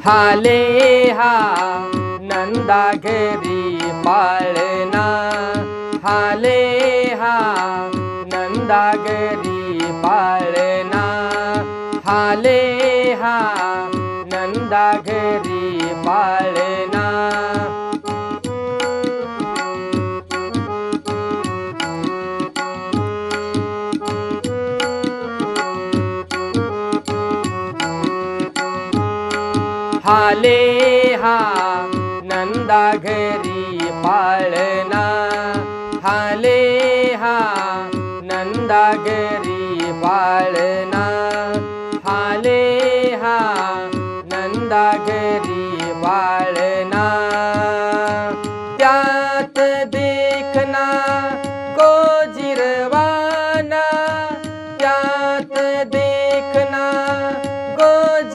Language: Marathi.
हाले हा नंदा घरी पाळणा, हाले हा नंदा घरी पाळणा, हाले हा नंदा घरी पाळणा। हाले हा नंदा घरी पाळणा, हाले हा नंदा घरी पाळणा, हाले हा नंदा घरी पाळणा।